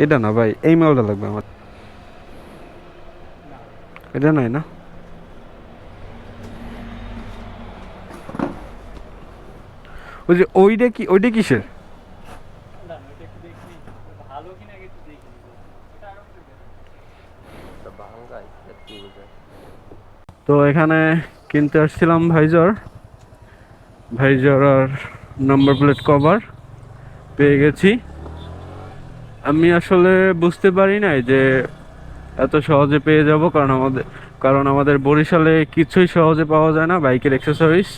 এটা না ভাই, এই মালটা লাগবে আমার। এটা নাই না? ওই যে ওইটা কিসের? তো এখানে কিনতে আসছিলাম ভাইজার আর নাম্বার প্লেট কভার পেয়ে গেছি। আমি আসলে বুঝতে পারি নাই যে এত সহজে পেয়ে যাব, কারণ আমাদের বরিশালে কিছুই সহজে পাওয়া যায় না বাইকের অ্যাক্সেসরিজ।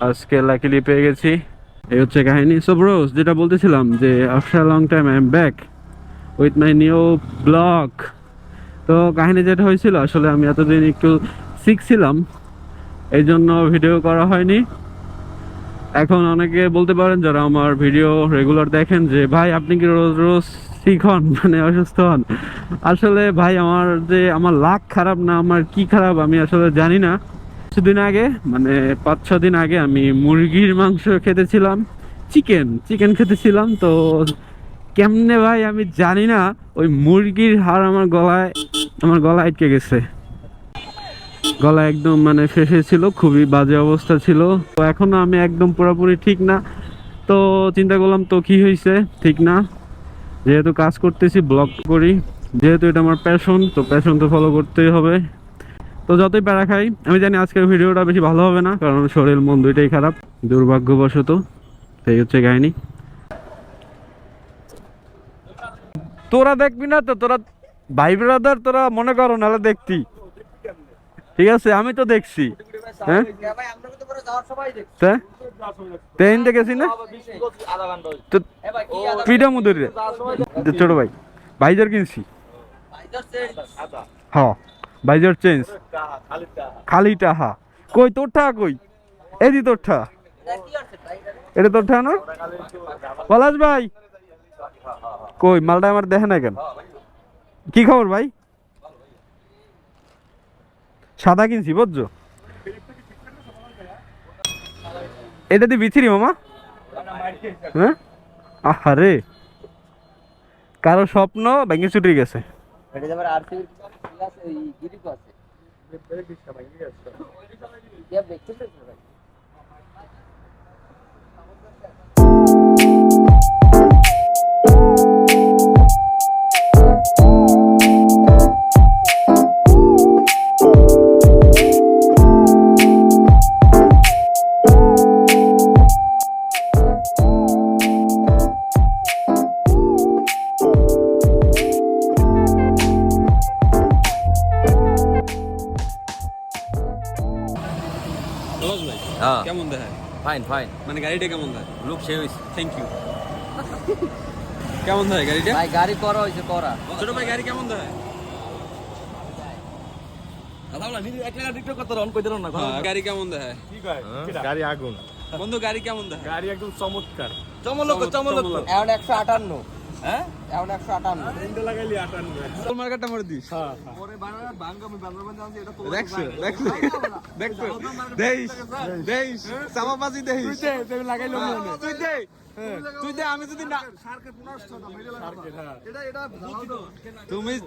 আজকে লাকিলি পেয়ে গেছি। এই হচ্ছে কাহিনী। সো ব্রোস, যেটা বলতেছিলাম যে after long time I am back with my new blog. তো কাহিনী যেটা হয়েছিল, আসলে আমি এতদিন একটু শিখছিলাম, এই জন্য ভিডিও করা হয়নি। এখন অনেকে বলতে পারেন যারা আমার ভিডিও রেগুলার দেখেন যে ভাই আপনি কি রোজ রোজ শিখন, মানে অসুস্থ হন। আসলে ভাই আমার লাক খারাপ না আমার কি খারাপ আমি আসলে জানি না। কিছুদিন আগে মানে 5-6 দিন আগে আমি মুরগির মাংস খেতেছিলাম, চিকেন খেতেছিলাম। তো কেমনে ভাই আমি জানি না, ওই মুরগির হাড় আমার গলায় আটকে গেছে। গলা একদম মানে ফেঁসে ছিল, খুবই বাজে অবস্থা ছিল। তো এখনো আমি একদম পুরোপুরি ঠিক না। তো চিন্তা করলাম তো কি হয়েছে, ঠিক না, যেহেতু কাজ করতেছি ব্লগ করি, যেহেতু এটা আমার প্যাশন, তো প্যাশন তো ফলো করতেই হবে। তো যতই প্যারা খাই, আমি জানি আজকের ভিডিওটা বেশি ভালো হবে না, কারণ শরীর মন দুইটাই খারাপ দুর্ভাগ্যবশত। এই হচ্ছে কাহিনী। তোরা দেখবি না তো, তোরা ভাই ব্রাদার তোরা মনে করো, নাহলে দেখতি। ঠিক আছে, আমি তো দেখছি। হ্যাঁ ট্রেন দেখেছি না তো, পিঠা মুদুরি ছোট ভাই ভাইজার কিনছি। হ্যাঁ ভাইজার চেঞ্জ খালিটা। হা কই তোরটা, কই এদি তোরটা, এটা তোরটা না পলাশ ভাই? কই মালটা আমার দেখে না কেন? কি খবর ভাই? সাদা কিনছি বুঝছো, এটা দিয়ে বিছিরি মামা। হ্যাঁ আরে কারো স্বপ্ন ব্যাংকে ছুটে গেছে। কেমন দেখায়? ফাইন ফাইন, মানে গাড়িটা কেমন দেখায়? লুক সে হইছে। Thank you. কেমন দেখায় গাড়িটা? ভাই গাড়ি করা হইছে করা। ছোট ভাই গাড়ি কেমন দেখায়? গাড়ি কেমন দেখায়? গাড়ি আগুন বন্ধু গাড়ি কেমন দেখায়? গাড়ি একদম চমৎকার চমলক এখন 158। হ্যাঁ এখন 158 লাগাইলি 58 তোর মার্কেটটা মরে দিস। পরে বানানা ভাঙ্গ আমি বান্দরবান জানছি এটা তো দেখছো দেইস সামাবাজি দেইস তুই লাগাইলো তুই দে আমি যদি না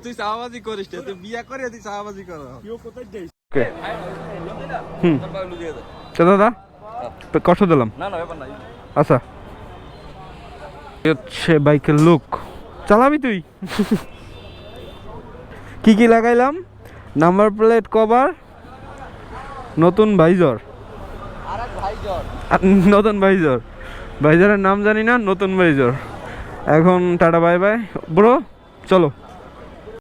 তুই সাহাবাজি করিস, তুই বিয়া করে তুই সাহাবাজি কর। দাদা কষ্ট দিলাম। না না ব্যাপার নাই। আচ্ছা হচ্ছে বাইকের লুক, চালাবি তুই? কি লাগাইলাম? নাম্বার প্লেট কভার, নতুন ভাইজার, নতুন ভাইজারের নাম জানি না, নতুন ভাইজার। এখন টাটা বাই বাই ব্রো, চলো।